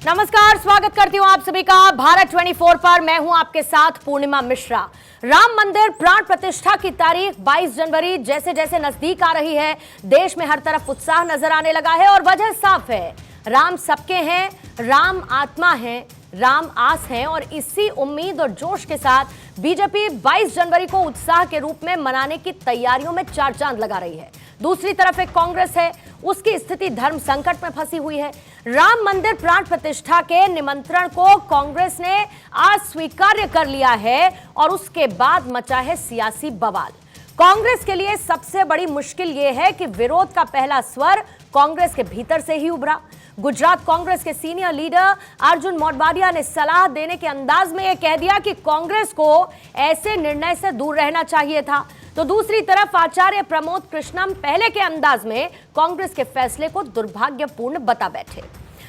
नमस्कार, स्वागत करती हूं आप सभी का भारत 24 पर। मैं हूं आपके साथ पूर्णिमा मिश्रा। राम मंदिर प्राण प्रतिष्ठा की तारीख 22 जनवरी जैसे जैसे नजदीक आ रही है, देश में हर तरफ उत्साह नजर आने लगा है और वजह साफ है, राम सबके हैं, राम आत्मा है, राम आस है। और इसी उम्मीद और जोश के साथ बीजेपी 22 जनवरी को उत्साह के रूप में मनाने की तैयारियों में चार चांद लगा रही है। दूसरी तरफ एक कांग्रेस है, उसकी स्थिति धर्म संकट में फंसी हुई है। राम मंदिर प्राण प्रतिष्ठा के निमंत्रण को कांग्रेस ने आज स्वीकार कर लिया है और उसके बाद मचा है सियासी बवाल। कांग्रेस के लिए सबसे बड़ी मुश्किल यह है कि विरोध का पहला स्वर कांग्रेस के भीतर से ही उभरा। गुजरात कांग्रेस के सीनियर लीडर अर्जुन मोढवाडिया ने सलाह देने के अंदाज में यह कह दिया कि कांग्रेस को ऐसे निर्णय से दूर रहना चाहिए था। तो दूसरी तरफ आचार्य प्रमोद कृष्णम पहले के अंदाज में कांग्रेस के फैसले को दुर्भाग्यपूर्ण बता बैठे।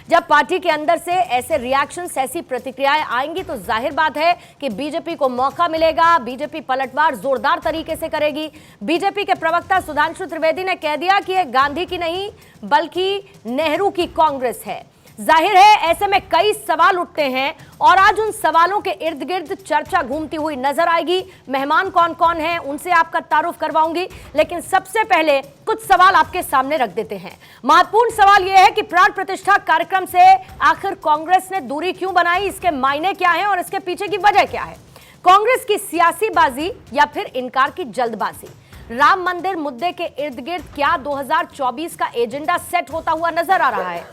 जब पार्टी के अंदर से ऐसे रिएक्शंस, ऐसी प्रतिक्रियाएं आएंगी तो जाहिर बात है कि बीजेपी को मौका मिलेगा, बीजेपी पलटवार जोरदार तरीके से करेगी। बीजेपी के प्रवक्ता सुधांशु त्रिवेदी ने कह दिया कि यह गांधी की नहीं बल्कि नेहरू की कांग्रेस है। जाहिर है ऐसे में कई सवाल उठते हैं और आज उन सवालों के इर्द गिर्द चर्चा घूमती हुई नजर आएगी। मेहमान कौन कौन हैं उनसे आपका तारुफ करवाऊंगी, लेकिन सबसे पहले कुछ सवाल आपके सामने रख देते हैं। महत्वपूर्ण सवाल यह है कि प्राण प्रतिष्ठा कार्यक्रम से आखिर कांग्रेस ने दूरी क्यों बनाई, इसके मायने क्या है और इसके पीछे की वजह क्या है? कांग्रेस की सियासी बाजी या फिर इनकार की जल्दबाजी? राम मंदिर मुद्दे के इर्द गिर्द क्या 2024 का एजेंडा सेट होता हुआ नजर आ रहा है?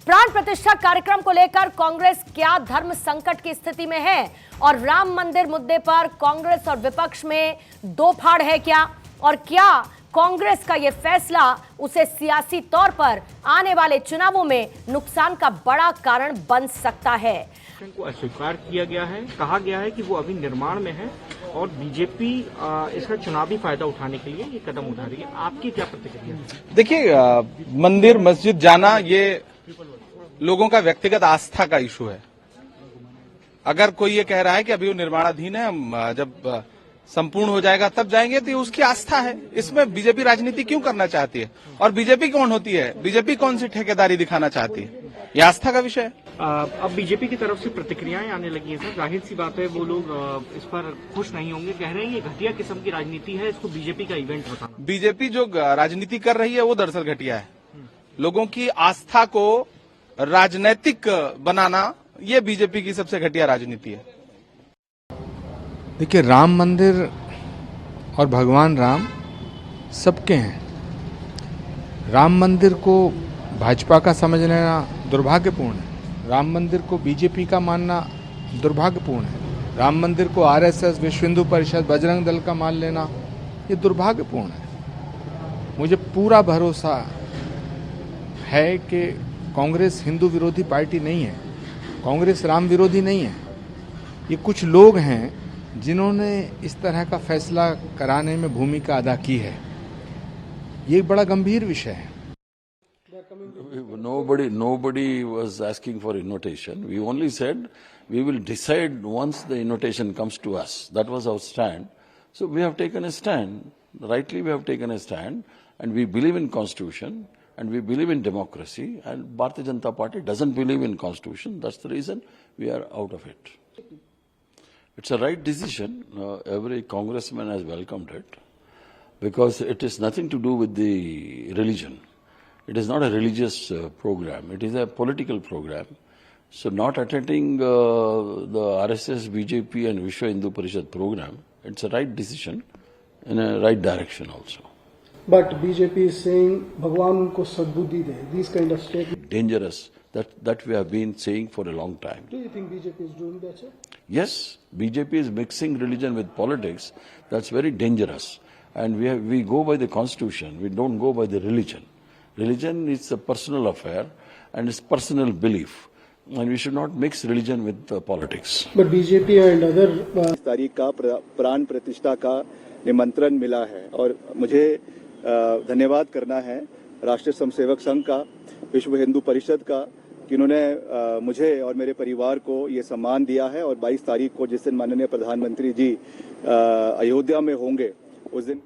प्राण प्रतिष्ठा कार्यक्रम को लेकर कांग्रेस क्या धर्म संकट की स्थिति में है? और राम मंदिर मुद्दे पर कांग्रेस और विपक्ष में दो फाड़ है क्या? और क्या कांग्रेस का यह फैसला उसे सियासी तौर पर आने वाले चुनावों में नुकसान का बड़ा कारण बन सकता है? को अस्वीकार किया गया है, कहा गया है कि वो अभी निर्माण में है और बीजेपी इसका चुनावी फायदा उठाने के लिए ये कदम उठा रही है। आपकी क्या प्रतिक्रिया है? देखिए, मंदिर मस्जिद जाना ये लोगों का व्यक्तिगत आस्था का इशू है। अगर कोई ये कह रहा है कि अभी वो निर्माणाधीन है, हम जब संपूर्ण हो जाएगा तब जाएंगे, तो ये उसकी आस्था है। इसमें बीजेपी राजनीति क्यों करना चाहती है? और बीजेपी कौन होती है? बीजेपी कौन सी ठेकेदारी दिखाना चाहती है? ये आस्था का विषय है। अब बीजेपी की तरफ से प्रतिक्रियाएं आने लगी हैं सर। जाहिर सी बात है वो लोग इस पर खुश नहीं होंगे, कह रहे हैं ये घटिया किस्म की राजनीति है, इसको बीजेपी का इवेंट बताना। बीजेपी जो राजनीति कर रही है वो दरअसल घटिया है। लोगों की आस्था को राजनैतिक बनाना, ये बीजेपी की सबसे घटिया राजनीति है। देखिए, राम मंदिर और भगवान राम सबके हैं। राम मंदिर को भाजपा का समझ लेना दुर्भाग्यपूर्ण है। राम मंदिर को बीजेपी का मानना दुर्भाग्यपूर्ण है। राम मंदिर को आरएसएस, विश्व हिंदू परिषद, बजरंग दल का मान लेना ये दुर्भाग्यपूर्ण है। मुझे पूरा भरोसा है कि कांग्रेस हिंदू विरोधी पार्टी नहीं है, कांग्रेस राम विरोधी नहीं है। ये कुछ लोग हैं जिन्होंने इस तरह का फैसला कराने में भूमिका अदा की है। ये एक बड़ा गंभीर विषय है। Nobody was asking for invitation. We only said we will decide once the invitation comes to us. That was our stand. So we have taken a stand. Rightly we have taken a stand, and we believe in Constitution. And we believe in democracy, and Bharatiya Janata Party doesn't believe in Constitution. That's the reason we are out of it. It's a right decision. Every congressman has welcomed it because it is nothing to do with the religion. It is not a religious program. It is a political program. So not attending the RSS, BJP and Vishwa Hindu Parishad program, it's a right decision in a right direction also. But BJP is saying Bhagwan unko sadbuddhi de. These kind of statements. Dangerous. That we have been saying for a long time. Do you think BJP is doing that, sir? Yes, BJP is mixing religion with politics. That's very dangerous. And we go by the Constitution. We don't go by the religion. Religion is a personal affair and it's personal belief. And we should not mix religion with politics. But BJP and other इस तारीख का प्राण प्रतिष्ठा का निमंत्रण मिला है और मुझे धन्यवाद करना है राष्ट्रीय स्वयंसेवक संघ का, विश्व हिंदू परिषद का, कि उन्होंने मुझे और मेरे परिवार को ये सम्मान दिया है। और 22 तारीख को जिस दिन माननीय प्रधानमंत्री जी अयोध्या में होंगे उस दिन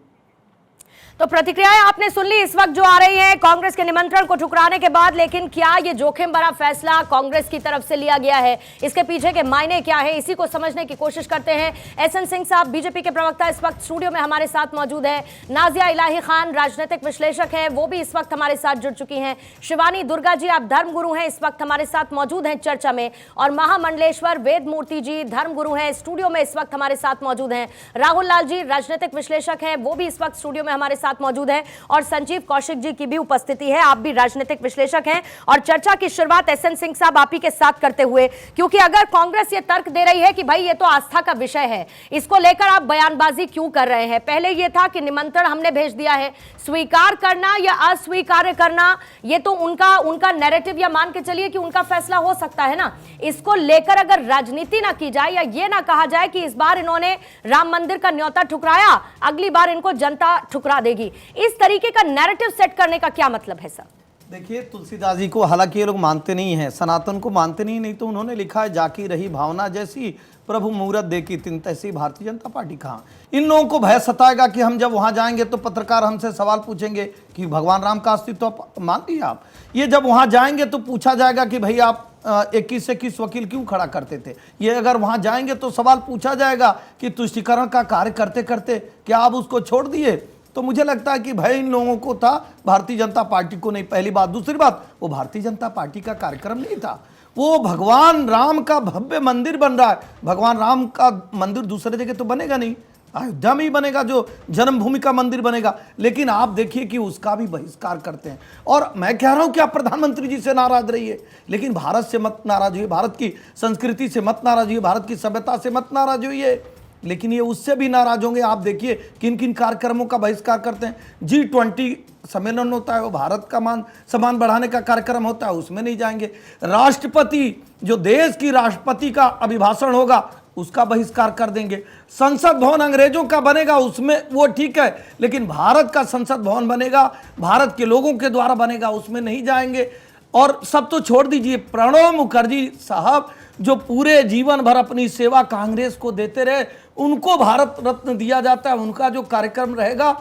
तो प्रतिक्रियाएं आपने सुन ली इस वक्त जो आ रही है कांग्रेस के निमंत्रण को ठुकराने के बाद, लेकिन क्या ये जोखिम भरा फैसला कांग्रेस की तरफ से लिया गया है, इसके पीछे के मायने क्या है, इसी को समझने की कोशिश करते हैं। एसएन सिंह साहब बीजेपी के प्रवक्ता इस वक्त स्टूडियो में हमारे साथ मौजूद है। नाजिया इलाही खान राजनीतिक विश्लेषक है, वो भी इस वक्त हमारे साथ जुड़ चुकी हैं। शिवानी दुर्गा जी आप धर्मगुरु हैं, इस वक्त हमारे साथ मौजूद हैं चर्चा में। और महामंडलेश्वर वेद मूर्ति जी धर्मगुरु हैं, स्टूडियो में इस वक्त हमारे साथ मौजूद हैं। राहुल लाल जी राजनीतिक विश्लेषक हैं, वो भी इस वक्त स्टूडियो में हमारे साथ मौजूद है। और संजीव कौशिक जी की भी उपस्थिति है, आप भी राजनीतिक विश्लेषक हैं। और चर्चा की शुरुआत एसएन सिंह साहब आप ही के साथ करते हुए, क्योंकि अगर कांग्रेस ये तर्क दे रही है कि भाई ये तो आस्था का विषय है, इसको लेकर आप बयानबाजी क्यों कर रहे हैं? पहले ये था कि निमंत्रण हमने भेज दिया है, स्वीकार करना या अस्वीकार करना ये तो उनका नैरेटिव या मान के चलिए कि उनका फैसला हो सकता है ना। इसको लेकर अगर राजनीति ना की जाए या ये ना कहा जाए कि इस बार इन्होंने राम मंदिर का न्योता ठुकराया, अगली बार इनको जनता ठुकरा देगी, इस तरीके का नैरेटिव सेट करने का क्या मतलब है सर? देखिए, तुलसीदास जी को हालांकि ये लोग मानते नहीं हैं, सनातन को मानते नहीं तो उन्होंने लिखा है जाकी रही भावना जैसी प्रभु मुहूर्त देखी तिन तैसी भारतीय जनता पार्टी कहाँ। इन लोगों को भय सताएगा कि हम जब वहां जाएंगे तो पत्रकार हमसे सवाल पूछेंगे कि भगवान राम का अस्तित्व मान लिया आप। ये जब वहां जाएंगे तो पूछा जाएगा कि भाई आप 21 से 21 वकील क्यों खड़ा करते थे। ये अगर वहां जाएंगे तो सवाल पूछा जाएगा कि तुष्टीकरण का कार्य करते करते क्या आप उसको छोड़ दिए। तो मुझे लगता है कि भय इन लोगों को था, भारतीय जनता पार्टी को नहीं। पहली बात। दूसरी बात, वो भारतीय जनता पार्टी का कार्यक्रम नहीं था, वो भगवान राम का भव्य मंदिर बन रहा है। भगवान राम का मंदिर दूसरे जगह तो बनेगा नहीं, अयोध्या में ही बनेगा, जो जन्मभूमि का मंदिर बनेगा। लेकिन आप देखिए कि उसका भी बहिष्कार करते हैं। और मैं कह रहा हूं कि आप प्रधानमंत्री जी से नाराज रहिए, लेकिन भारत से मत नाराज होइए, भारत की संस्कृति से मत नाराज होइए, भारत की सभ्यता से मत नाराज होइए। लेकिन ये उससे भी नाराज होंगे। आप देखिए किन किन कार्यक्रमों का बहिष्कार करते हैं। G20 सम्मेलन होता है, वो भारत का मान सम्मान बढ़ाने का कार्यक्रम होता है, उसमें नहीं जाएंगे। राष्ट्रपति, जो देश की राष्ट्रपति का अभिभाषण होगा, उसका बहिष्कार कर देंगे। संसद भवन अंग्रेजों का बनेगा, उसमें वो ठीक है, लेकिन भारत का संसद भवन बनेगा, भारत के लोगों के द्वारा बनेगा, उसमें नहीं जाएंगे। और सब तो छोड़ दीजिए, प्रणब मुखर्जी साहब जो पूरे जीवन भर अपनी सेवा कांग्रेस को देते रहे, उनको भारत रत्न दिया जाता है, उनका जो कार्यक्रम रहेगा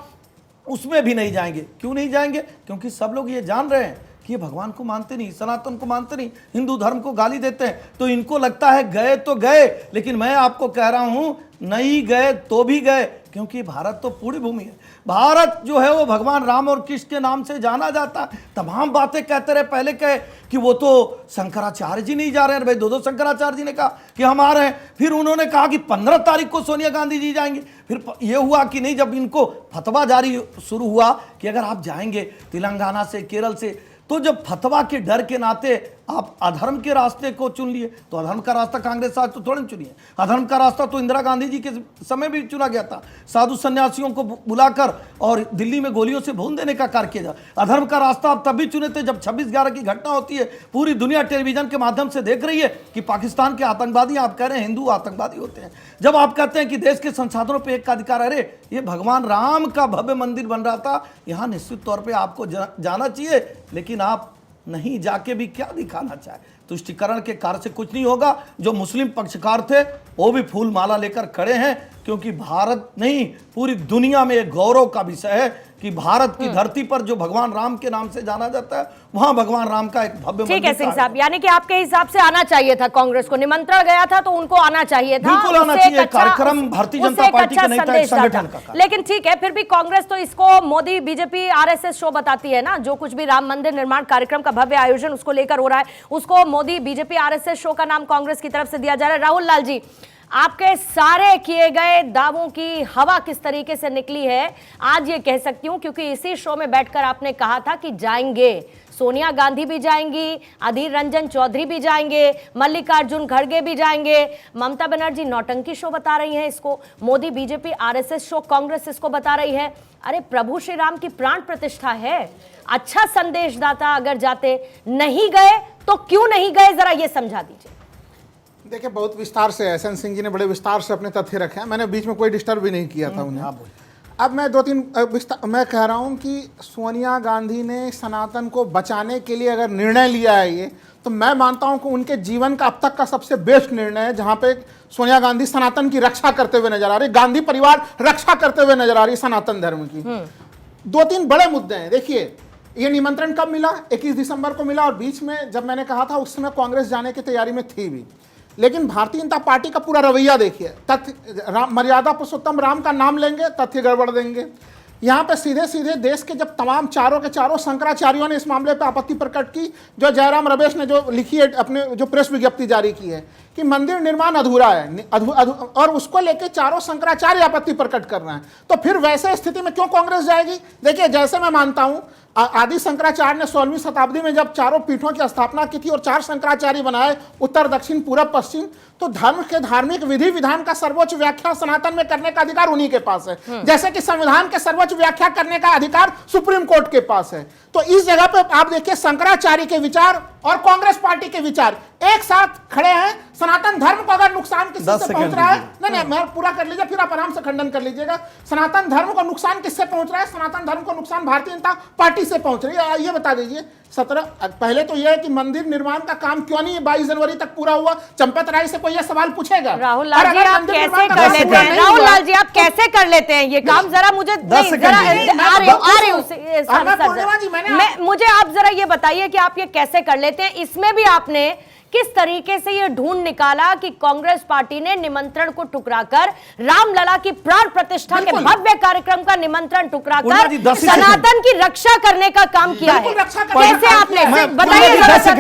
उसमें भी नहीं जाएंगे। क्यों नहीं जाएंगे? क्योंकि सब लोग ये जान रहे हैं कि ये भगवान को मानते नहीं, सनातन को मानते नहीं, हिंदू धर्म को गाली देते हैं। तो इनको लगता है गए तो गए, लेकिन मैं आपको कह रहा हूं नहीं गए तो भी गए, क्योंकि भारत तो पूरी भूमि है। भारत जो है वो भगवान राम और कृष्ण के नाम से जाना जाता है। तमाम बातें कहते रहे, पहले कहे कि वो तो शंकराचार्य जी नहीं जा रहे हैं, भाई दो शंकराचार्य जी ने कहा कि हम आ रहे हैं। फिर उन्होंने कहा कि 15 तारीख को सोनिया गांधी जी जाएंगे। फिर ये हुआ कि नहीं, जब इनको फतवा जारी शुरू हुआ कि अगर आप जाएंगे तेलंगाना से, केरल से, तो जब फतवा के डर के नाते आप अधर्म के रास्ते को चुन लिए, तो अधर्म का रास्ता कांग्रेस आज तो थोड़ी चुनी है। अधर्म का रास्ता तो इंदिरा गांधी जी के समय भी चुना गया था, साधु सन्यासियों को बुलाकर और दिल्ली में गोलियों से भून देने का कार्य किया जाए। अधर्म का रास्ता आप तब भी चुने थे जब 26/11 की घटना होती है, पूरी दुनिया टेलीविजन के माध्यम से देख रही है कि पाकिस्तान के आतंकवादी, आप कह रहे हैं हिंदू आतंकवादी होते हैं। जब आप कहते हैं कि देश के संसाधनों पर एक का अधिकार, अरे ये भगवान राम का भव्य मंदिर बन रहा था, यहाँ निश्चित तौर पर आपको जाना चाहिए, लेकिन आप नहीं जाके भी क्या दिखाना चाहे। तुष्टीकरण के कार्य से कुछ नहीं होगा। जो मुस्लिम पक्षकार थे वो भी फूल माला लेकर खड़े हैं, क्योंकि भारत नहीं पूरी दुनिया में एक गौरव का विषय है कि भारत की धरती पर जो भगवान राम के नाम से जाना जाता है, वहां भगवान राम का एक भव्य ठीक है सिंह साहब, यानी कि आपके हिसाब से आना चाहिए था, कांग्रेस को निमंत्रण गया था तो उनको आना चाहिए था। बिल्कुल आना चाहिए। कार्यक्रम भारतीय जनता पार्टी का नहीं था, एक संगठन का। लेकिन ठीक है, फिर भी कांग्रेस तो इसको मोदी बीजेपी आरएसएस शो बताती है ना। जो कुछ भी राम मंदिर निर्माण कार्यक्रम का भव्य आयोजन उसको लेकर हो रहा है, उसको मोदी बीजेपी आरएसएस शो का नाम कांग्रेस की तरफ से दिया जा रहा है। राहुल लाल जी, आपके सारे किए गए दावों की हवा किस तरीके से निकली है आज ये कह सकती हूं, क्योंकि इसी शो में बैठकर आपने कहा था कि जाएंगे, सोनिया गांधी भी जाएंगी, अधीर रंजन चौधरी भी जाएंगे, मल्लिकार्जुन खड़गे भी जाएंगे, ममता बनर्जी नौटंकी शो बता रही हैं इसको, Modi BJP RSS show Congress इसको बता रही है। अरे प्रभु श्री राम की प्राण प्रतिष्ठा है, अच्छा संदेशदाता अगर जाते, नहीं गए तो क्यों नहीं गए, जरा ये समझा दीजिए। देखिए, बहुत विस्तार से एसएन सिंह जी ने बड़े विस्तार से अपने तथ्य रखे हैं, मैंने बीच में कोई डिस्टर्ब भी नहीं किया था उन्हें। अब मैं 2-3 मैं कह रहा हूं कि सोनिया गांधी ने सनातन को बचाने के लिए अगर निर्णय लिया है ये, तो मैं मानता हूं कि उनके जीवन का अब तक का सबसे बेस्ट निर्णय है, जहां पे सोनिया गांधी सनातन की रक्षा करते हुए नजर आ रही, गांधी परिवार रक्षा करते हुए नजर आ रही सनातन धर्म की। दो तीन बड़े मुद्दे हैं। देखिए, ये निमंत्रण कब मिला? 21 दिसंबर को मिला, और बीच में जब मैंने कहा था उस समय कांग्रेस जाने की तैयारी में थी भी। लेकिन भारतीय जनता पार्टी का पूरा रवैया देखिए, तथ्य मर्यादा पुरुषोत्तम राम का नाम लेंगे, तथ्य गड़बड़ देंगे। यहाँ पे सीधे सीधे देश के जब तमाम चारों के चारों शंकराचार्यों ने इस मामले पे आपत्ति प्रकट की, जो जयराम रमेश ने जो लिखी है, अपने जो प्रेस विज्ञप्ति जारी की है कि मंदिर निर्माण अधूरा है, और उसको लेके चारों शंकराचार्य आपत्ति प्रकट कर रहे हैं, तो फिर वैसे स्थिति में क्यों कांग्रेस जाएगी? देखिए, जैसे मैं मानता हूं आदि शंकराचार्य ने 16वीं शताब्दी में जब चारों पीठों की स्थापना की थी और 4 शंकराचार्य बनाए, उत्तर, दक्षिण, पूरब, पश्चिम, तो धर्म के धार्मिक विधि विधान का सर्वोच्च व्याख्या सनातन में करने का अधिकार उन्हीं के पास है, जैसे कि संविधान के सर्वोच्च व्याख्या करने का अधिकार सुप्रीम कोर्ट के पास है। तो इस जगह पे आप देखिए, शंकराचार्य के विचार और कांग्रेस पार्टी के विचार एक साथ खड़े हैं। सनातन धर्म को अगर नुकसान किससे पहुंच रहा है, नहीं, मैं पूरा कर लीजिए, फिर आप आराम से खंडन कर लीजिएगा। सनातन धर्म को नुकसान किससे पहुंच रहा है? सनातन धर्म को नुकसान भारतीय जनता पार्टी से पहुंच रही है। ये बता दीजिए। 17 पहले तो यह है कि मंदिर निर्माण का काम क्यों नहीं 22 जनवरी तक पूरा हुआ? चंपत राय से कोई यह सवाल पूछेगा? राहुल लाल जी, आप कैसे कर लेते हैं? राहुल लाल जी, आप कैसे कर लेते हैं ये काम? जरा मुझे मुझे आप जरा ये बताइए कि आप ये कैसे कर लेते हैं? इसमें भी आपने किस तरीके से ये ढूंढ निकाला कि कांग्रेस पार्टी ने निमंत्रण को ठुकराकर, रामलला की प्राण प्रतिष्ठा के भव्य कार्यक्रम का निमंत्रण ठुकराकर सनातन की रक्षा करने का काम किया है? कैसे आपने? बताइए कैसे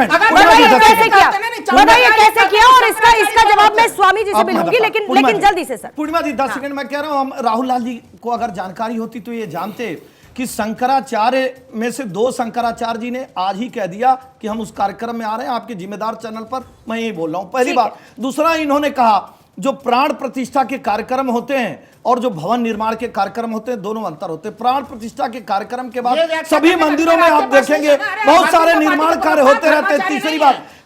किया, बताइए कैसे किया, और इसका जवाब मैं स्वामी जी से भी लूंगी, लेकिन जल्दी से सर। पूर्णिमा जी 10 सेकंड मैं कह रहा हूं, राहुल लाल जी को अगर जानकारी होती तो ये जानते कि शंकराचार्य में से 2 शंकराचार्य जी ने आज ही कह दिया कि हम उस कार्यक्रम में आ रहे हैं, आपके जिम्मेदार चैनल पर मैं यही बोल रहा हूं, पहली बात। दूसरा, इन्होंने कहा जो प्राण प्रतिष्ठा के कार्यक्रम होते हैं और जो भवन निर्माण के कार्यक्रम होते हैं, दोनों अंतर होते हैं। प्राण प्रतिष्ठा के कार्यक्रम के बाद सभी मंदिरों में आप देखेंगे बहुत सारे निर्माण कार्य होते रहते हैं।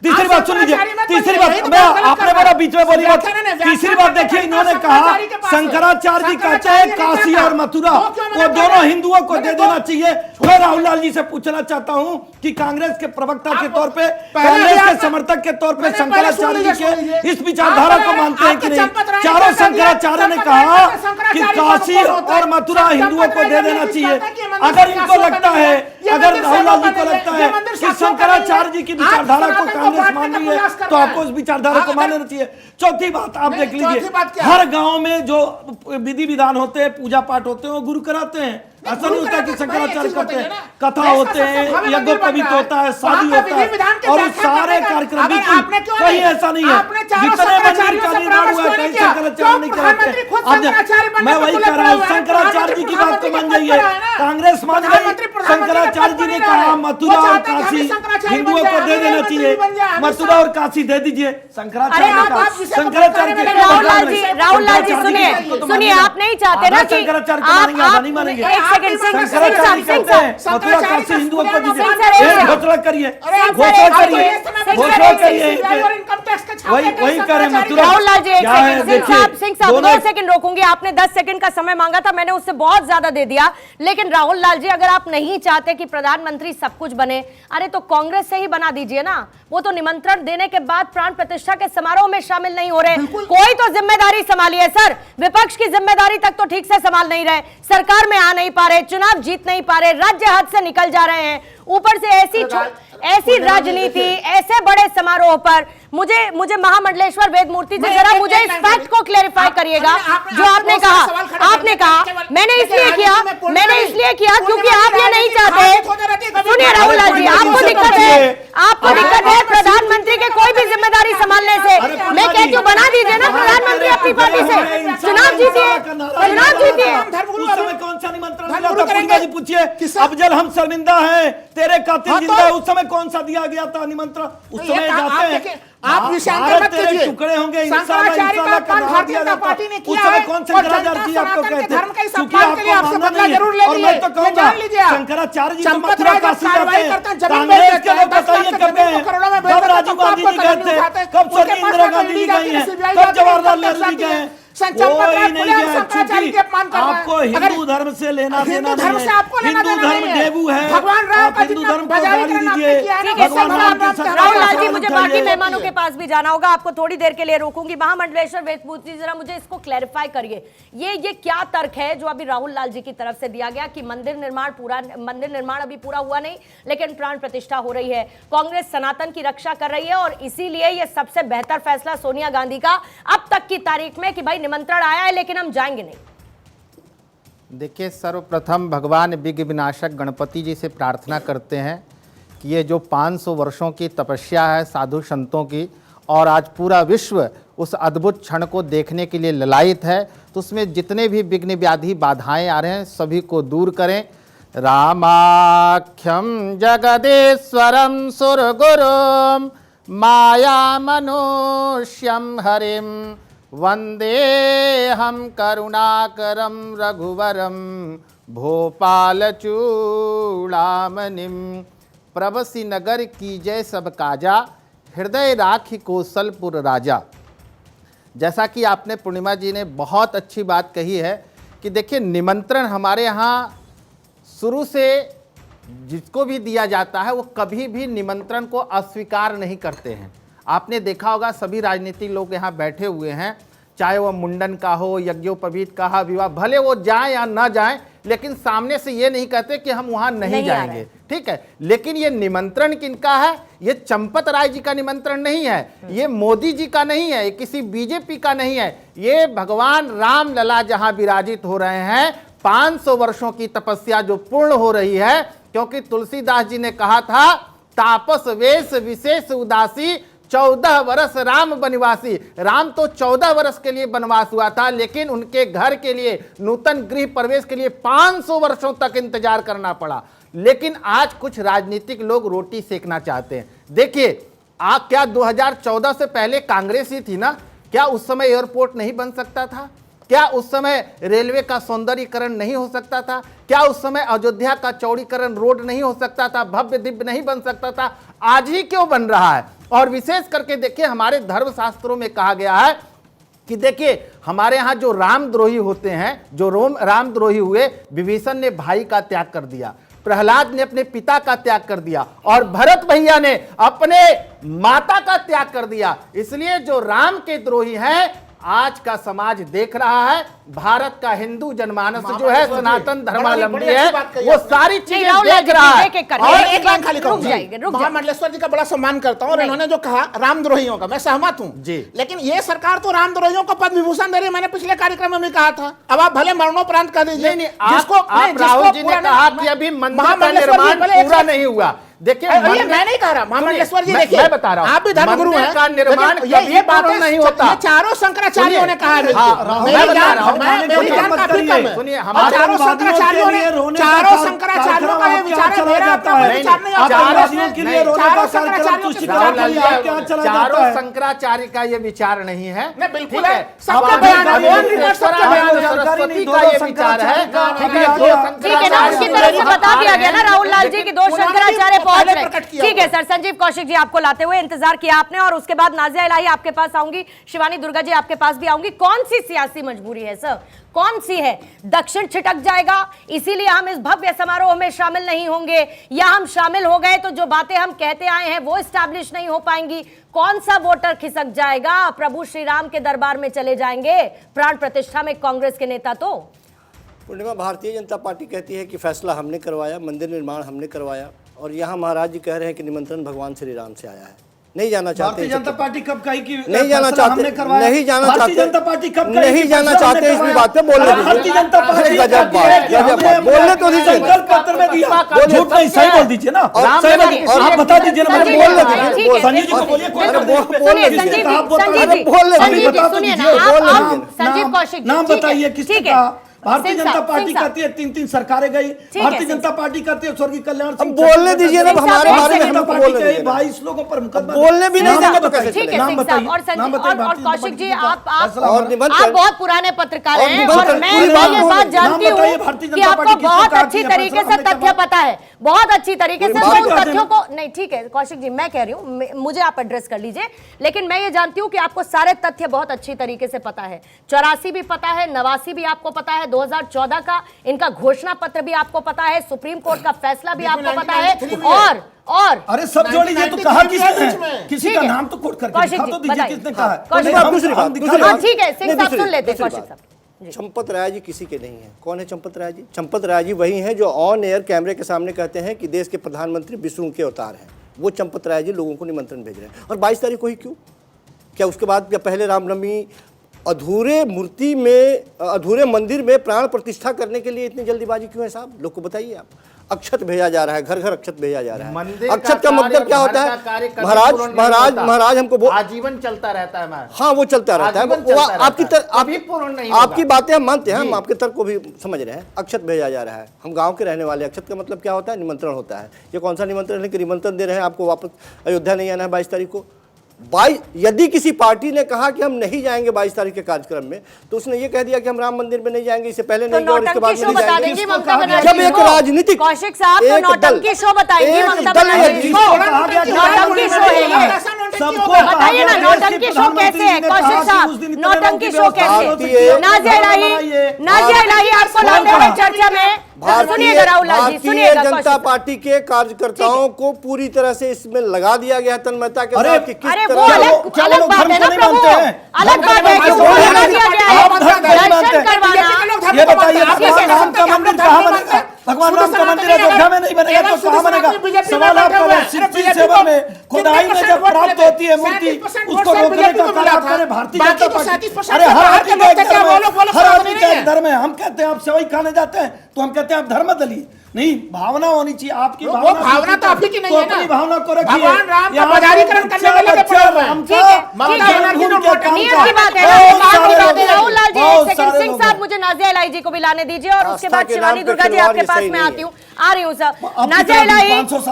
तीसरी बात सुन लीजिए, तीसरी बात, मैं आपने मेरा बीच में बोली बात, तीसरी बात देखिए, इन्होंने कहा शंकराचार्य जी कहते हैं काशी और मथुरा वो दोनों हिंदुओं को दे देना चाहिए। मैं राहुल लाल जी से पूछना चाहता हूं कि कांग्रेस के प्रवक्ता के तौर पे, कांग्रेस के समर्थक के तौर पे शंकराचार्य जी के इस विचारधारा को मानते हैं कि नहीं? चारों शंकराचार्य ने कहा कि काशी और मथुरा हिंदुओं को दे देना चाहिए। अगर इनको लगता है, अगर राहुल लाल जी को लगता है कि शंकराचार्य जी की विचारधारा को कांग्रेस मान रही है, तो आपको उस विचारधारा को मान लेना चाहिए। चौथी बात आप देख लीजिए, हर गांव में जो विधि विधान होते हैं, पूजा पाठ होते हैं, वो गुरु कराते हैं। ऐसा नहीं होता कि शंकराचार्य करते हैं, कथा होते हैं, यज्ञोपवीत होता है, शादी होता है, और उस सारे कार्यक्रम कहीं ऐसा नहीं है। जितने मंदिर का निर्माण हुआ है कहीं शंकराचार्य नहीं कराते। मैं वही कह रहा हूँ, शंकराचार्य जी की बात को मान जाइए, कांग्रेस मान गई। शंकराचार्य जी ने कहा मथुरा और काशी हिंदुओं को दे देना चाहिए, मथुरा और काशी दे दीजिए। शंकराचार्य ने कहा, शंकराचार्य राहुल लाल जी सुनिए, आप नहीं चाहते ना कि शंकराचार्य को मानेंगे, नहीं मानेंगे? शंकराचार्य कहते हैं मथुरा काशी हिंदुओं को दीजिए। घोषणा करिए, वही करें मथुरा। राहुल लाल जी, सिंह साहब 2 सेकंड रोकूंगी। आपने 10 सेकंड का समय मांगा था, मैंने उससे बहुत ज्यादा दे दिया। लेकिन राहुल लाल जी, अगर आप नहीं चाहते कि प्रधानमंत्री सब कुछ बने, अरे तो कांग्रेस से ही बना दीजिए ना। वो तो निमंत्रण देने के बाद प्राण प्रतिष्ठा के समारोह में शामिल नहीं हो रहे। कोई तो जिम्मेदारी संभालिए सर। विपक्ष की जिम्मेदारी तक तो ठीक से संभाल नहीं रहे, सरकार में आ नहीं पा रहे, चुनाव जीत नहीं पा रहे, राज्य हाथ से निकल जा रहे हैं, ऊपर से ऐसी राजनीति, ऐसे बड़े समारोह पर मुझे महामंडलेश्वर वेदमूर्ति जी, जरा मुझे इस फैक्ट को क्लेरिफाई करिएगा जो आपने कहा। मैंने इसलिए किया क्योंकि आप ये नहीं चाहते। सुनिए राहुल लाल जी, आपको दिक्कत है प्रधानमंत्री के कोई भी जिम्मेदारी संभालने से। मैं कहती हूँ बना दीजिए ना प्रधानमंत्री अपनी पार्टी से, चुनाव जीतिए। कौन सा निमंत्रण मिला था? पूर्णिमा जी पूछिए, अफजल हम शर्मिंदा हैं, तेरे कातिल जिंदा है, उस समय कौन सा दिया गया था निमंत्रण? उस समय जाते हैं आप विषयांतर मत कीजिए। टुकड़े होंगे, शंकराचार्य का अपमान भारतीय जनता पार्टी ने किया है, कौन शंकराचार्य जी आपको कहते हैं? धर्म का सम्मान के लिए आपसे बदला जरूर ले लीजिए। तो कहूंगा शंकराचार्य जी मथुरा काशी जाते हैं, कांग्रेस के लोग बताइए कब गए? कब राजीव गांधी जी गए थे? कब स्वर्गीय इंदिरा गांधी जी गई हैं? कब जवाहरलाल नेहरू जी गए हैं? कोई नहीं गया, चूंकि आपको हिंदू धर्म से लेना देना नहीं है। हिंदू धर्म देवू है, भगवान राम आप का हिंदू जितना धर्म को बजाय गाली करना दीजिए। आपने किया है ना, भगवान राम के साथ राहुल लाल जी, साथ मुझे उठाइए। बाकी मेहमानों के पास भी जाना होगा, आपको थोड़ी देर के लिए रोकूंगी। महामंडलेश्वर वेदपूत जी, जरा मुझे इसको क्लैरिफाई करिए, ये क्या तर्क है जो अभी राहुल लाल जी की तरफ से दिया गया कि मंदिर निर्माण अभी पूरा हुआ नहीं, लेकिन प्राण प्रतिष्ठा हो रही है, कांग्रेस सनातन की रक्षा कर रही है और इसीलिए ये सबसे बेहतर फैसला सोनिया गांधी का अब तक की तारीख में कि भाई निमंत्रण आया है लेकिन हम जाएंगे नहीं। देखिए, सर्वप्रथम भगवान विघ्न विनाशक गणपति जी से प्रार्थना करते हैं कि ये जो 500 वर्षों की तपस्या है साधु संतों की, और आज पूरा विश्व उस अद्भुत क्षण को देखने के लिए ललायित है, तो उसमें जितने भी विघ्न व्याधि बाधाएं आ रहे हैं सभी को दूर करें। रामाख्यम जगदीश्वरम सुरगुरुम माया मनुष्यम हरिम वंदे हम करुणाकरम रघुवरम भोपाल चूड़ामणिम। प्रवसी नगर की जय सब काजा, हृदय राखी कौशलपुर राजा। जैसा कि आपने पूर्णिमा जी ने बहुत अच्छी बात कही है कि देखिए, निमंत्रण हमारे यहाँ शुरू से जिसको भी दिया जाता है वो कभी भी निमंत्रण को अस्वीकार नहीं करते हैं। आपने देखा होगा सभी राजनीतिक लोग यहाँ बैठे हुए हैं, चाहे वह मुंडन का हो, यज्ञोपवीत का, विवाह, भले वो जाएं या ना जाएं, लेकिन सामने से ये नहीं कहते कि हम वहां नहीं जाएंगे, ठीक है। लेकिन ये निमंत्रण किनका है? ये चंपत राय जी का निमंत्रण नहीं है, ये मोदी जी का नहीं है, ये किसी बीजेपी का नहीं है, ये भगवान राम लला जहां विराजित हो रहे हैं, 500 वर्षों की तपस्या जो पूर्ण हो रही है। क्योंकि तुलसीदास जी ने कहा था, तापस वेश विशेष उदासी 14 वर्ष राम वनवासी। राम तो 14 वर्ष के लिए वनवास हुआ था, लेकिन उनके घर के लिए, नूतन गृह प्रवेश के लिए 500 वर्षों तक इंतजार करना पड़ा। लेकिन आज कुछ राजनीतिक लोग रोटी सेकना चाहते हैं। देखिए, क्या 2014 से पहले कांग्रेस ही थी ना? क्या उस समय एयरपोर्ट नहीं बन सकता था? क्या उस समय रेलवे का सौंदर्यीकरण नहीं हो सकता था? क्या उस समय अयोध्या का चौड़ीकरण रोड नहीं हो सकता था? भव्य दिव्य नहीं बन सकता था? आज ही क्यों बन रहा है? और विशेष करके देखिए, हमारे धर्मशास्त्रों में कहा गया है कि देखिए, हमारे यहाँ जो रामद्रोही होते हैं, जो रामद्रोही हुए, विभीषण ने भाई का त्याग कर दिया, प्रहलाद ने अपने पिता का त्याग कर दिया, और भरत भैया ने अपने माता का त्याग कर दिया। इसलिए जो राम के द्रोही हैं, आज का समाज देख रहा है, भारत का हिंदू जनमानस जो है, सनातन धर्मावलंबी है, वो सारी चीजें देख रहा है। और एक लाइन खाली कहूंगा, महामंडलेश्वर जी का बड़ा सम्मान करता हूं, और इन्होंने जो कहा रामद्रोहियों का, मैं सहमत हूं जी। लेकिन ये सरकार तो रामद्रोहियों को पद्म विभूषण दे रही है, मैंने पिछले कार्यक्रम में भी कहा था। अब आप भले मरणोपरांत कह दीजिए, जिसको राहुल जी ने कहा कि अभी मंदिर का निर्माण पूरा नहीं हुआ। देखिए, मैं नहीं कह रहा, महामंडलेश्वर जी देखिए, मैं बता रहा हूं, आप भी धर्मगुरु हैं, का निर्माण ये बातें नहीं होता। ये चारों शंकराचार्यों ने कहा है, सुनिए, चारों शंकराचार्यों का ये विचार है, मेरा अपना कोई विचार नहीं है। चारों शंकराचार्य का ये विचार नहीं है, बिल्कुल है, सबका बयान है, सरस्वती का ये विचार है, ठीक है ना, उसकी तरफ से बता दिया गया ना राहुल लाल जी की 2 शंकराचार्य पहुंच रहे। ठीक है सर, संजीव कौशिक जी आपको लाते हुए इंतजार किया आपने, और उसके बाद नाजिया इलाही आपके पास आऊंगी, शिवानी दुर्गा जी आपके पास भी आऊंगी। कौन सी सियासी मजबूरी है सर, कौन सी है? दक्षिण छिटक जाएगा इसीलिए हम इस भव्य समारोह में शामिल नहीं होंगे, या हम शामिल हो गए तो जो बातें हम कहते आए हैं वो एस्टैब्लिश नहीं हो पाएंगी? कौन सा वोटर खिसक जाएगा? प्रभु श्री राम के दरबार में चले जाएंगे प्राण प्रतिष्ठा में कांग्रेस के नेता। तो पूर्णिमा, भारतीय जनता पार्टी कहती है कि फैसला हमने करवाया, मंदिर निर्माण हमने करवाया, और यहाँ महाराज जी कह रहे हैं कि निमंत्रण भगवान श्री राम से आया है। नहीं जाना चाहते। भारतीय जनता पार्टी कब कही कि नहीं जाना चाहते, नहीं जाना चाहते, भारतीय जनता पार्टी कब नहीं जाना चाहते, इस बात पे बोलने दीजिए। भारतीय जनता पार्टी बोलने तो दीजिए, संकल्प पत्र में दिया, झूठ नहीं, सही बोल दीजिए ना, आप बता दीजिए ना, मैंने बोलने दीजिए, संजीव जी को बोलिए, संजीव कौशिक नाम बताइए किसने कहा भारतीय सिंह जनता साहब, पार्टी सिंह साहब। कहती है 3-3 सरकारें गई, है, भारतीय सिंह जनता पार्टी कहती है स्वर्गीय कल्याण अब सिंह बोलने दीजिए ना, सिंह हमारे साहब, बारे में एक हमको पार्टी बोलने के दीजिए। 22 लोगों पर मुकदमा बोलने भी नहीं नाम देंगे तो बताइए, कैसे ठीक है नाम सिंह बताइए, साहब। और नाम संजय बताइए, और भारतीय कौशिक जी, जनता आप पार्टी का और निमंत्रण- आप बहुत पुराने पत्रकार और हैं निमंत्रण- और मैं पूरी ये बात बात बोलिए। जानती नाम बताइए, हूँ भारतीय कि जनता आपको पार्टी किस बहुत प्रकार अच्छी की है, तरीके से हमने तथ्य पता है, बहुत अच्छी तरीके से। पूरी मैं बात उन बता तथ्यों देना। को नहीं, ठीक है कौशिक जी, मैं कह रही हूँ, मुझे आप एड्रेस कर लीजिए, लेकिन मैं ये जानती हूँ कि आपको सारे तथ्य बहुत अच्छी तरीके से पता है। 84 भी पता है, 89 भी आपको पता है, 2014 का इनका घोषणा पत्र भी आपको पता है, सुप्रीम कोर्ट का फैसला भी आपको पता है, और अरे सब जोड़ लीजिए, तो कहा किसने है? किसी ठीक का है। नाम तो कोट करके कौशिक दिखा जी, तो दीजिए बताइए। किसने कहा है। कौशिक नहीं, बात, हम- दूसरी हम बात, दिखा दूसरी रहे हैं। हाँ, ठीक है सिंह साहब, सुन लेते हैं दूसरी कौशिक बात। साहब। चंपत राय जी किसी के नहीं हैं। कौन है चंपत राय जी? चंपत राय जी वही हैं जो ऑन एयर कैमरे के सामने कहते हैं कि देश के प्रधानमंत्री विष्णु के अवतार हैं। वो चंपत राय जी लोगों को निमंत्रण भेज रहे हैं। और 22 तारीख को ही क्यों? क्या उसके बाद क्या पहले रामनवमी अधूरे मूर्ति में, अधूरे मंदिर में प्राण प्रतिष्ठा करने के लिए इतनी जल्दीबाजी क्यों है साहब? लोग को बताइए आप। अक्षत भेजा जा रहा है, घर घर अक्षत भेजा जा रहा है। अक्षत का मतलब क्या होता है? महाराज हमको आजीवन चलता रहता है हमारा। हाँ वो चलता रहता है। आजीवन चलता रहता आपकी है। कभी पूर्ण नहीं होगा। आपकी बातें हम मानते हैं, हम आपके तर्क को भी समझ रहे हैं। अक्षत भेजा जा रहा है, हम गांव के रहने वाले। अक्षत का मतलब क्या होता है? निमंत्रण होता है। ये कौन सा निमंत्रण है कि निमंत्रण दे रहे हैं आपको वापस अयोध्या नहीं आना है 22 तारीख को? यदि किसी पार्टी ने कहा कि हम नहीं जाएंगे 22 तारीख के कार्यक्रम में, तो उसने ये कह दिया कि हम राम मंदिर में नहीं जाएंगे, इससे पहले नहीं गए और इसके बाद में नहीं जाएंगे। जब एक राजनीतिक कौशिक साहब तो नौटंकी शो बताएंगे ममता बनर्जी को। नौटंकी शो है ये, सबको बताइए ना नौटंकी शो कैसे है कौशिक साहब? नौटंकी शो कैसे? नाजिया इलाही आपको लाते हैं चर्चा में। सुनिएगा राहुल लाल जी, भारतीय सुनिएगा जनता कौशिक साहब। पार्टी के कार्यकर्ताओं को पूरी तरह से इसमें लगा दिया गया तन्मयता के साथ कि किस अरे वो तरह अलग बात है ना प्रभु, अलग बात है कि वो लगा दिया गया है। दर्शन करवाना, ये बताइए भगवान राम का मंदिर कहाँ बनेगा? भगवान राम का मंदिर अयोध्या में नहीं बनेगा तो कहाँ बनेगा? सवाल आपका सिद्धि सेवा में खुदाई में जब प्राप्त होती है मूर्ति, उसको रोकने का कार्य आप करें भारतीय जनता पार्टी। अरे हर आदमी का एक धर्म है, हर आदमी का एक धर्म है। हम कहते हैं आप सेवई खाने जाते हैं तो हम कहते हैं आप धर्म बदलिए। नहीं, भावना होनी चाहिए आपकी। वो भावना तो आप ही की नहीं है ना। अपनी भावना को रखिए। भगवान राम का बजारीकरण करने में लगे पड़े हुए हैं। ठीक है, नियम की बात है राहुल लाल जी। एक सेकंड, सिंह साहब मुझे नाजिया इलाही जी को भी लाने दीजिए और उसके बाद शिवानी दुर्गा जी आपके पास में आती हूँ, आ रही हूँ सर। नाजिया इलाही,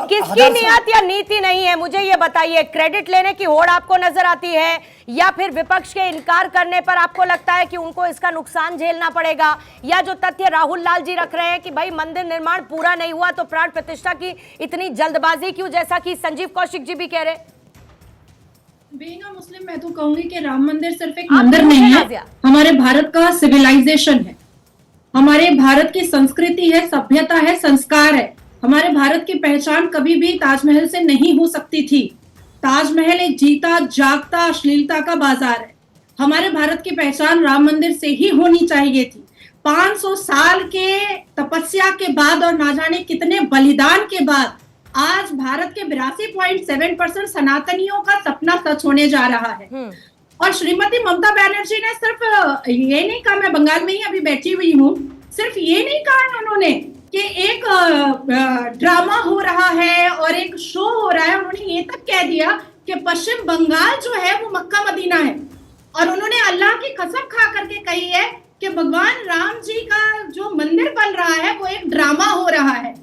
किसकी नियत या नीति नहीं है मुझे ये बताइए? क्रेडिट लेने की होड़ आपको नजर आती है या फिर विपक्ष के इनकार करने पर आपको लगता है कि उनको इसका नुकसान झेलना पड़ेगा? या जो तथ्य राहुल लाल जी रख रहे हैं कि भाई मंदिर निर्माण पूरा नहीं हुआ तो प्राण प्रतिष्ठा की इतनी जल्दबाजी क्यों, जैसा कि संजीव कौशिक जी भी कह रहे? बीइंग अ मुस्लिम मैं तो कहूंगी कि राम मंदिर सिर्फ एक मंदिर नहीं है, हमारे भारत का सिविलाइजेशन है, हमारे भारत की संस्कृति है, सभ्यता है, संस्कार है। हमारे भारत की पहचान कभी भी ताजमहल से नहीं हो सकती थी। ताजमहल एक जीता जागता अश्लीलता का बाजार है। हमारे भारत की पहचान राम मंदिर से ही होनी चाहिए थी। 500 साल के तपस्या के बाद और ना जाने कितने बलिदान के बाद आज भारत के 82.7% सनातनियों का सपना सच होने जा रहा है। और श्रीमती ममता बनर्जी ने सिर्फ ये नहीं कहा, मैं बंगाल में ही अभी बैठी हुई हूँ, सिर्फ ये नहीं कहा उन्होंने कि एक ड्रामा हो रहा है और एक शो हो रहा है। उन्होंने ये तक कह दिया कि पश्चिम बंगाल जो है वो मक्का मदीना है। और उन्होंने अल्लाह की कसम खा करके कही है कि भगवान राम जी का जो मंदिर बन रहा है वो एक ड्रामा हो रहा है।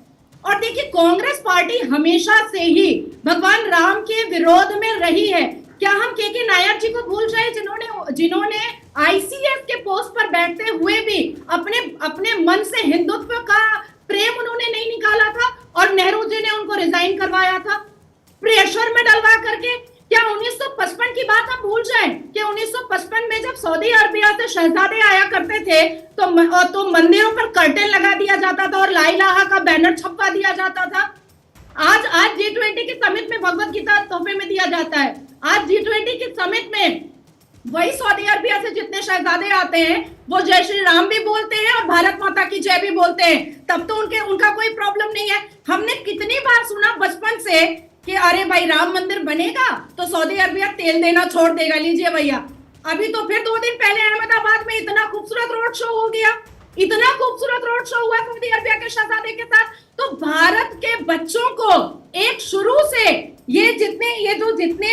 और देखिए, कांग्रेस पार्टी हमेशा से ही भगवान राम के विरोध में रही है। क्या हम के नायर जी को भूल जाए जिन्होंने आईसीएस के पोस्ट पर बैठते हुए भी अपने मन से हिंदुत्व का प्रेम उन्होंने नहीं निकाला था और नेहरू जी ने उनको रिजाइन करवाया था प्रेशर में डलवा करके? क्या 1955 की बात हम भूल जाएं कि 1955 में जब सऊदी अरबिया से शहजादे आया करते थे तो मंदिरों पर कर्टेन लगा दिया जाता था और ला इलाहा का बैनर छपवा दिया जाता था। आज G20 के समिट में भगवत गीता तोहफे में दिया जाता है। आज G20 के समिट में वही सऊदी अरबिया से जितने शहजादे आते हैं वो जय श्री राम भी बोलते हैं और भारत माता की जय भी बोलते हैं। तब तो उनका कोई प्रॉब्लम नहीं है। हमने कितनी बार सुना बचपन से कि अरे भाई राम मंदिर बनेगा तो सऊदी अरबिया तेल देना छोड़ देगा। लीजिए भैया, अभी तो फिर 2 दिन पहले अहमदाबाद में इतना खूबसूरत रोड शो हो गया, इतना खूबसूरत रोड शो हुआ सऊदी अरबिया के शहजादे के साथ। तो भारत के बच्चों को एक शुरू से ये जितने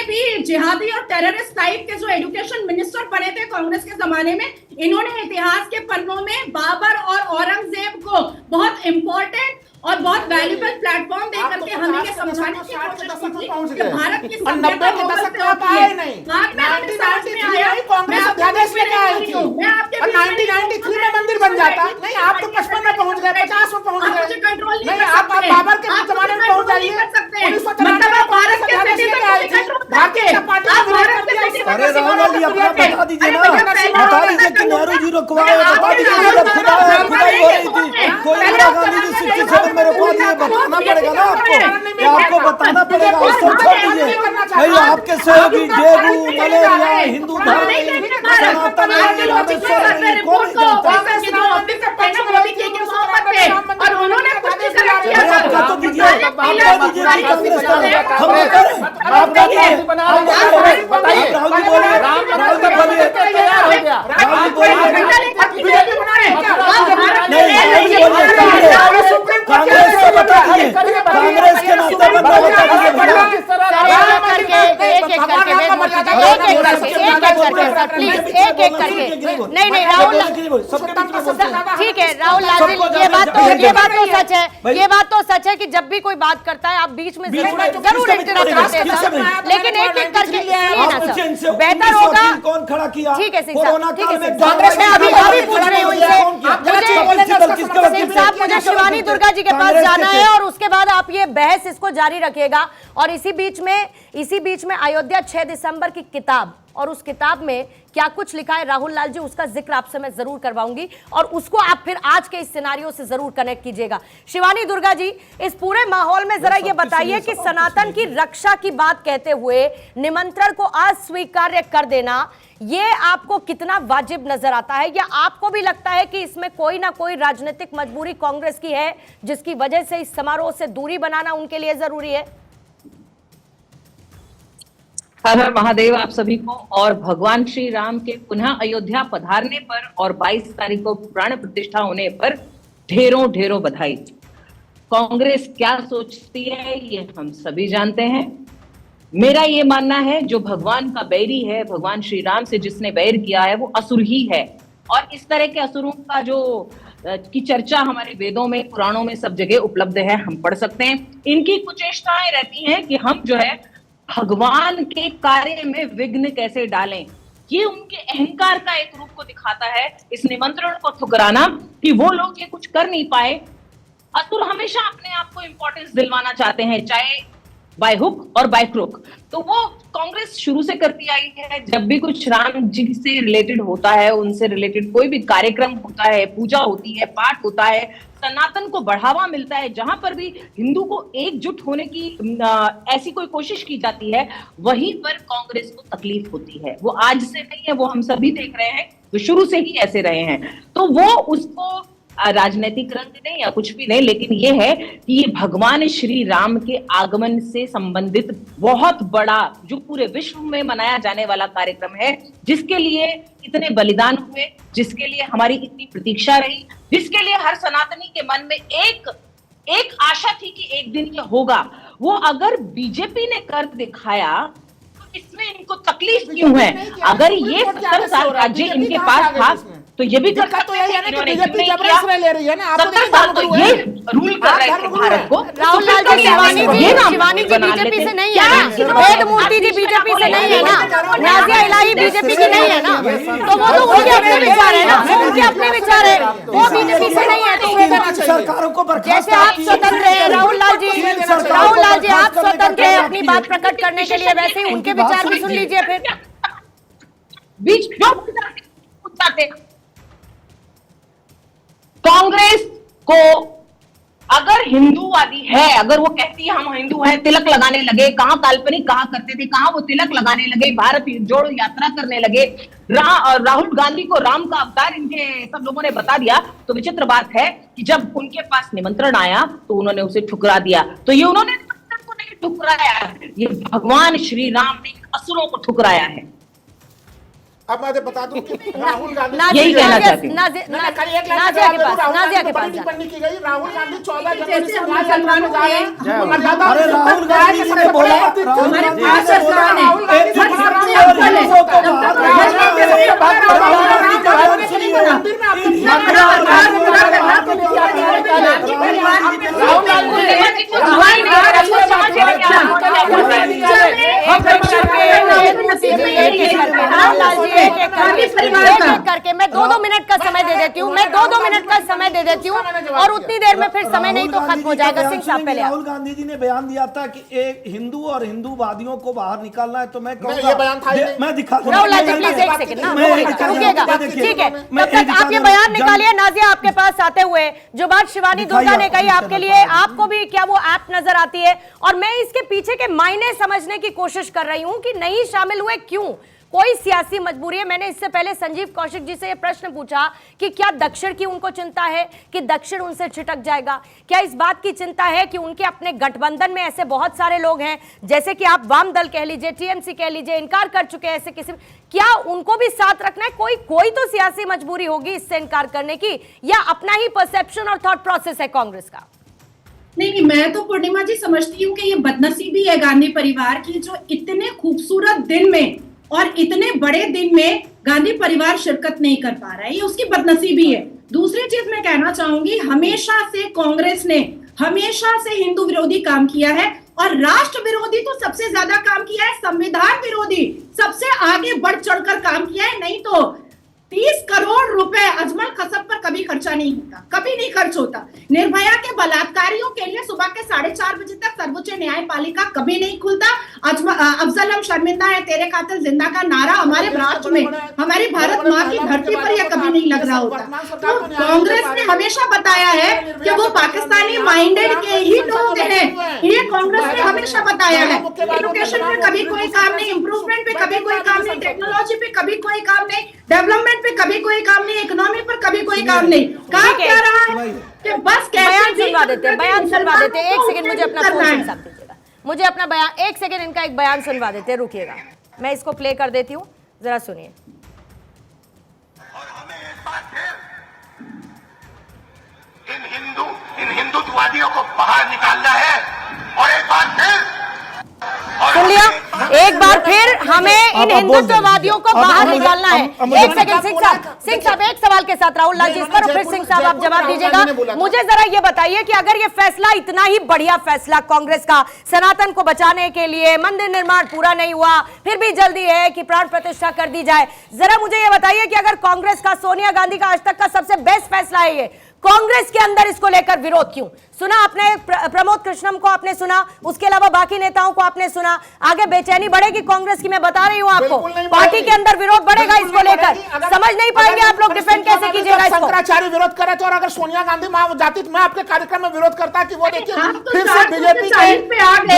भी जिहादी और टेररिस्ट टाइप के जो एजुकेशन मिनिस्टर बने थे कांग्रेस के जमाने में, इन्होंने इतिहास के पन्नों में बाबर और औरंगजेब को बहुत इंपॉर्टेंट और बहुत वैल्यूबल प्लेटफॉर्म दे करके हमें ये समझाने की कोशिश की कि भारत की सभ्यता के दशक में आप आए नहीं। बाद में हमें समझ में आया, कांग्रेस अध्यादेश लेके आई थी और 1993 में मंदिर बन जाता। नहीं, आप तो 55 में पहुंच गए, 50 में पहुंच गए। कंट्रोल नहीं, आप बाबर के जमाने में पहुंच जाइए। 1993 में भारत के अध्यादेश लेके आई थी भारतीय जनता पार्टी ने विरोध कर दिया। अरे राहुल जी अपना बता दीजिए ना, बता दीजिए कि नेहरू जी रुकवाए, बता दीजिए जब खुदाई हो रही थी कोई इंदिरा गांधी जी 67 में रुकवा दिए, बताना पड़ेगा ना आपको, ये आपको बताना पड़ेगा। उस सब छोड़ दीजिए भाई, आपके सहयोगी डेंगू, मलेरिया, हिंदू धर्म, सनातन और उन्होंने आपका तो दीजिए, आपका दीजिए, हम करें, आपका दीजिए, बताइए राहुल जी बोलिए, राहुल जी बोलिए, राहुल जी बोलिए, कांग्रेस से बता दीजिए, कांग्रेस के नाते बंदा बता दीजिए, नहीं राहुल, ठीक है राहुल लाल जी, ये बात तो सच है, ये बात तो सच है कि जब भी कोई बात करता है आप बीच में जरूर इंटरप्ट करते हैं सर, लेकिन एक एक करके बेहतर होगा। कौन खड़ा किया? ठीक है सिंह साहब, ठीक है कांग्रेस मैं अभी पूछ रही हूँ सिंह साहब, मुझे शिवानी दुर्गा जी के पास जाना है और उसके बाद आप ये बहस इसको जारी रखिएगा। और इसी बीच में अयोध्या 6 दिसंबर की किताब, और उस किताब में क्या कुछ लिखा है राहुल लाल जी, उसका जिक्र आपसे मैं जरूर करवाऊंगी और उसको आप फिर आज के इस सिनारियो से जरूर कनेक्ट कीजिएगा। शिवानी दुर्गा जी, इस पूरे माहौल में जरा ये बताइए कि सनातन की रक्षा की बात कहते हुए निमंत्रण को अस्वीकार्य कर देना, ये आपको कितना वाजिब नजर आता है, या आपको भी लगता है कि इसमें कोई ना कोई राजनीतिक मजबूरी कांग्रेस की है जिसकी वजह से इस समारोह से दूरी बनाना उनके लिए जरूरी है? हर हर महादेव आप सभी को, और भगवान श्री राम के पुनः अयोध्या पधारने पर और 22 तारीख को प्राण प्रतिष्ठा होने पर ढेरों ढेरों बधाई। कांग्रेस क्या सोचती है ये हम सभी जानते हैं। मेरा ये मानना है जो भगवान का बैरी है, भगवान श्री राम से जिसने बैर किया है वो असुर ही है, और इस तरह के असुरों का जो की चर्चा हमारे वेदों में, पुराणों में सब जगह उपलब्ध है, हम पढ़ सकते हैं। इनकी कुचेष्टाएं रहती हैं कि हम जो है भगवान के कार्य में विघ्न कैसे डालें। ये उनके अहंकार का एक रूप को दिखाता है, इस निमंत्रण को ठुकराना कि वो लोग ये कुछ कर नहीं पाए। असुर हमेशा अपने आप को इंपॉर्टेंस दिलवाना चाहते हैं, चाहे बाय हुक और बाय क्रुक। तो वो कांग्रेस शुरू से करती आई है, जब भी कुछ राम जी से रिलेटेड होता है, उनसे रिलेटेड कोई भी कार्यक्रम होता है, पूजा होती है, पाठ होता है, सनातन को बढ़ावा मिलता है, जहां पर भी हिंदू को एकजुट होने की ऐसी कोई कोशिश की जाती है, वहीं पर कांग्रेस को तकलीफ होती है। वो आज से नहीं है, वो हम सभी देख रहे हैं, वो शुरू से ही ऐसे रहे हैं। तो वो उसको राजनीतिक रंग नहीं या कुछ भी नहीं, लेकिन ये है कि ये भगवान श्री राम के आगमन से संबंधित बहुत बड़ा, जो पूरे विश्व में मनाया जाने वाला कार्यक्रम है, जिसके लिए इतने बलिदान हुए, जिसके लिए हमारी इतनी प्रतीक्षा रही, जिसके लिए हर सनातनी के मन में एक आशा थी कि एक दिन ये होगा। वो अगर बीजेपी ने कर दिखाया तो इसमें इनको तकलीफ क्यों है? अगर ये 70 साल राज्य इनके पास था तो ये भी कर सकते थे, इन्होंने जबरन ले रही है ना, 70 साल तो ये रूल कर रहे थे भारत को। राहुल लाल जी, शिवानी जी बीजेपी से नहीं है ना, वेद मूर्ति जी बीजेपी से नहीं है ना, नाजिया इलाही बीजेपी की नहीं है ना, तो वो तो उनके अपने विचार है ना, उनके अपने विचार है, वो बीजेपी से नहीं है। तो सरकारों को जैसे आप स्वतंत्र है राहुल लाल जी, आप स्वतंत्र है अपनी बात प्रकट करने के लिए, वैसे ही उनके विचार भी सुन लीजिए। फिर बीच कांग्रेस को अगर हिंदूवादी है, अगर वो कहती है हम हिंदू हैं, तिलक लगाने लगे, कहां काल्पनिक कहा करते थे, कहां वो तिलक लगाने लगे, भारत जोड़ो यात्रा करने लगे, राहुल गांधी को राम का अवतार इनके सब लोगों ने बता दिया, तो विचित्र बात है कि जब उनके पास निमंत्रण आया तो उन्होंने उसे ठुकरा दिया। तो ये उन्होंने निमंत्रण को नहीं ठुकराया, ये भगवान श्री राम ने असुरों को ठुकराया है। अब मैं बता दूं कि राहुल गांधी यही कहना चाहती हूँ। नाजिया के पास टिप्पणी की गई। राहुल गांधी 14 जनवरी से अरे राहुल गांधी जी ने बोला करके मैं 2-2 मिनट का समय दे देती हूँ, मैं 2-2 मिनट का समय दे देती हूँ, और उतनी देर में फिर समय नहीं तो खत्म हो जाएगा। सिंह साहब पहले राहुल गांधी जी ने बयान दिया था कि एक हिंदू और हिंदूवादियों को बाहर निकालना है, तो मैं कहूँगा ये बयान था मैं दिखा दूं। राहुल जी प्लीज एक सेकंड ना रुकिएगा, ठीक है, तब तक आप ये बयान निकालिए। नाजिया आपके पास आते हुए जो बात शिवानी दुर्गा ने कही, आपके लिए आपको भी क्या वो ऐप नजर आती है? और मैं इसके पीछे के मायने समझने की कोशिश कर रही हूं कि नहीं शामिल हुए क्यों? कोई सियासी मजबूरी है? मैंने इससे पहले संजीव कौशिक जी से यह प्रश्न पूछा कि क्या दक्षिण की उनको चिंता है कि दक्षिण उनसे छिटक जाएगा? क्या इस बात की चिंता है कि उनके अपने गठबंधन में ऐसे बहुत सारे लोग हैं, जैसे कि आप वाम दल कह लीजिए, टीएमसी कह लीजिए, इनकार कर चुके हैं ऐसे किसी, क्या उनको भी साथ रखना है? कोई तो सियासी मजबूरी होगी इससे इनकार करने की, या अपना ही परसेप्शन और थॉट प्रोसेस है कांग्रेस का? नहीं, मैं तो पूर्णिमा जी समझती हूँ कि ये बदनसीबी है गांधी परिवार की, जो इतने खूबसूरत दिन में और इतने बड़े दिन में गांधी परिवार शिरकत नहीं कर पा रहा है, ये उसकी बदनसीबी है। दूसरी चीज मैं कहना चाहूंगी, हमेशा से कांग्रेस ने हमेशा से हिंदू विरोधी काम किया है, और राष्ट्र विरोधी तो सबसे ज्यादा काम किया है, संविधान विरोधी सबसे आगे बढ़ चढ़कर काम किया है। नहीं तो 30 करोड़ रुपए अजमल कसब पर कभी खर्चा नहीं होता, कभी नहीं खर्च होता। निर्भया के बलात्कारियों के लिए सुबह के 4:30 बजे तक सर्वोच्च न्यायपालिका कभी नहीं खुलता। अफजल हम शर्मिंदा है, तेरे कातिल जिंदा का नारा हमारे राज्य में, हमारी भारत माँ की धरती पर यह कभी नहीं लग रहा होता। तो कांग्रेस ने हमेशा बताया है कि वो पाकिस्तानी माइंडेड के ही लोग हैं, ये कांग्रेस ने हमेशा बताया है। एजुकेशन पे कभी कोई काम नहीं, इम्प्रूवमेंट पे कभी कोई काम नहीं, टेक्नोलॉजी पे कभी कोई काम नहीं, डेवलपमेंट पे कभी कोई काम नहीं, इकोनॉमी पर कभी कोई काम नहीं। काम क्या रहा है कि बस बयान सुनवा देते हैं, बयान सुनवा देते हैं। एक सेकंड मुझे अपना फोन साफ दीजिएगा, मुझे अपना बयान, एक सेकंड इनका एक बयान सुनवा देते हैं, रुकिएगा, मैं इसको प्ले कर देती हूँ, जरा सुनिए। और हमें एक बार फिर इन हिंदुत्ववादियों को बाहर निकालना है, और एक बार फिर सुन लिया, एक बार फिर हमें इन हिंदुत्ववादियों को बाहर निकालना है। एक सेकंड सिंह साहब एक सवाल के साथ राहुल लाल जी इस पर, फिर सिंह साहब आप जवाब दीजिएगा। मुझे जरा ये बताइए कि अगर ये फैसला, इतना ही बढ़िया फैसला कांग्रेस का सनातन को बचाने के लिए, मंदिर निर्माण पूरा नहीं हुआ, फिर भी जल्दी है कि प्राण प्रतिष्ठा कर दी जाए, जरा मुझे ये बताइए कि अगर कांग्रेस का, सोनिया गांधी का आज तक का सबसे बेस्ट फैसला है ये, कांग्रेस के अंदर इसको लेकर विरोध क्यों? सुना आपने, प्रमोद कृष्णम को आपने सुना, उसके अलावा बाकी नेताओं को आपने सुना, आगे बेचैनी बढ़ेगी कांग्रेस की, मैं बता रही हूं आपको, पार्टी के अंदर विरोध बढ़ेगा इसको लेकर, समझ नहीं पाएंगे आप लोग, डिफेंड कैसे कीजिएगा इसको? शंकराचार्य विरोध करे तो, और अगर सोनिया गांधी मां जाती तो मैं आपके कार्यक्रम में विरोध करता कि वो देखिए फिर से बीजेपी आपके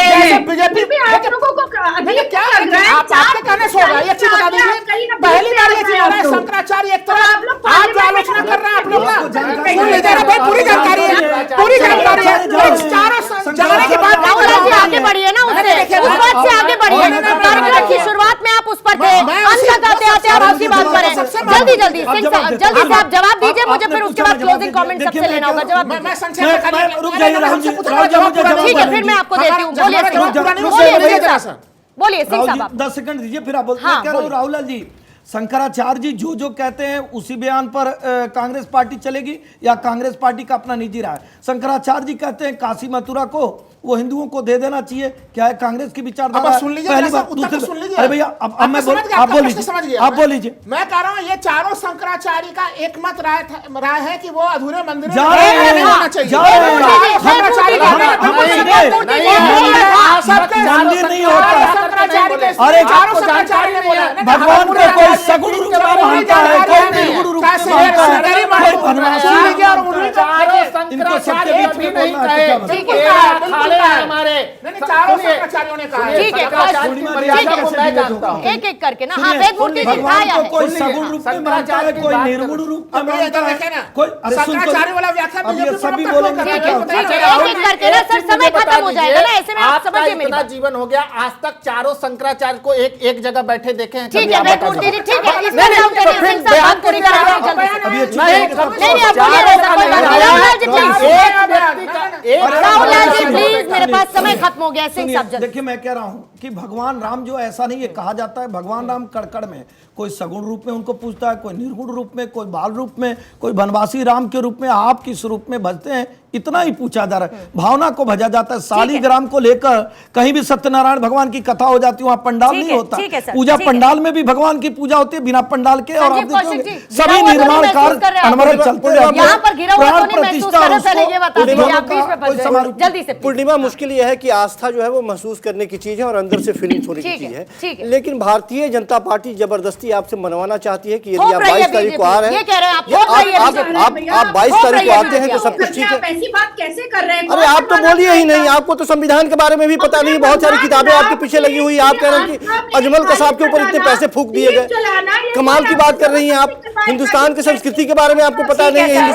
कहने से हो रहा है, ये चीज बता दीजिए, पहली बार ये चीज हो रहा है, शंकराचार्य एक तरफ आप आलोचना कर रहे हैं, आप लोग पूरी जानकारी है, पूरी जानकारी है, चारों जाने के बाद आगे बढ़िए ना, उससे उस बात से आगे बढ़िए, कार्यक्रम की शुरुआत में आप उस पर थे, अंत तक आते आते आप उसी बात पर हैं, जल्दी सिंह साहब जल्दी से आप जवाब दीजिए, मुझे फिर उसके बाद क्लोजिंग कमेंट सबसे लेना होगा, जवाब ठीक है, फिर मैं आपको देती हूँ, बोलिए सिंह साहब 10 सेकंड दीजिए, फिर आप बोलते हैं। कह रहा हूं राहुल लाल जी, शंकराचार्य जी जो कहते हैं उसी बयान पर कांग्रेस पार्टी चलेगी, या कांग्रेस पार्टी का अपना निजी राय? शंकराचार्य जी कहते हैं काशी मथुरा को वो हिंदुओं को दे देना चाहिए, क्या है कांग्रेस की विचारधारा? सुन लीजिए, पहली बात दूसरी सुन लीजिए। अरे भैया अब मैं आप बोल लीजिए। मैं कह रहा हूँ ये चारों शंकराचार्य का एकमत राय है कि वो अधूरे मंदिर जा रहे हैं, मंदिर नहीं होता। अरे भगवान को कोई सगुण रूप में मानता है, कोई निर्गुण रूप में मानता है, कोई शंकराचार्य बीच कभी में नहीं बोलना है, कहे। तो क्या ठीक ये है, अखाड़े हैं हमारे। चारों शंकराचार्यों ने कहा है। ठीक है, शंकराचार्य की मर्यादा को मैं जानता हूँ। एक एक करके ना, हाँ, वेद मूर्ति जी था भगवान या को है? कोई सगुण रूप में मानता है, कोई निर्गुण रूप में मानता है, कोई शंकराचार्य वाला व्याख्या अब ये सभी ठीक बोलेंगे है, ठीक है, एक एक करके ना सर, समय खत्म हो जाएगा ना, ऐसे में आप आपका समझिए मेरी इतना बात। जीवन हो गया, आज तक चारों शंकराचार्य को एक जगह बैठे देखे हैं? ठीक कभी है, आप वेद बता मूर्ति जी, दीजिए। ठीक है, इस नहीं, पर हम करेंगे, फिर सिंह साहब, बयान बात पूरी करिए। करेंगे जल्दी से। अब ये नहीं, नहीं, नहीं, आप बोलिए वैसा कोई बात नहीं। राहुल लाल जी प्लीज, राहुल लाल जी प्लीज, मेरे पास समय खत्म हो गया है, सिंह साहब जल्दी। देखिए मैं कह रहा हूं कि भगवान राम जो ऐसा नहीं है, कहा जाता है भगवान राम कड़कड़ में कोई सगुण रूप में उनको पूजता है, कोई निर्गुण रूप में, कोई बाल रूप में, कोई वनवासी राम के रूप में, आप किस रूप में भजते हैं, इतना ही पूछा जा रहा है। भावना को भजा जाता है। शालिग्राम को लेकर कहीं भी सत्यनारायण भगवान की कथा हो जाती है, वहां पंडाल ठीक नहीं है, होता, ठीक है सर, पूजा ठीक है। पंडाल में भी भगवान की पूजा होती है बिना पंडाल के। और आप संजीव कौशिक देखोगे जी, सभी गिरा हुआ निर्माण तो नहीं महसूस कर कार्य रहे हैं? अनवरत चलते रहते हैं। यहाँ पर गिरा हुआ तो प्राण नहीं महसूस प्रतिष्ठा कर रहे? उसको पहले ये बता दीजिए, दोनों आप बीच का में कोई फंस समारोह गए। जल्दी से please। पूर्णिमा, मुश्किल यह है कि आस्था जो है वो महसूस करने की चीज है और अंदर से फीलिंग होने की ठीक चीज है, है। ठीक है। लेकिन भारतीय जनता पार्टी जबरदस्ती आपसे मनवाना चाहती है कि यदि थोप आप रही है 22 तारीख को आ रहे बीजेपी, हैं, ये कह रहे हैं आप, या थोप रही है आप बीजेपी। आप 22 थोप तारीख रही को है आते हैं तो बीजेपी। सब कुछ ठीक है। ऐसी बात कैसे कर रहे हैं? अरे आप तो बोलिए ही नहीं, आपको तो संविधान के बारे में भी पता नहीं, बहुत सारी किताबें आपके पीछे लगी हुई है। आप कह रहे हैं कि अजमल कसाब के ऊपर इतने पैसे फूक दिए गए, कमाल की बात कर रही हैं आप। हिंदुस्तान की संस्कृति के बारे में आपको पता नहीं है।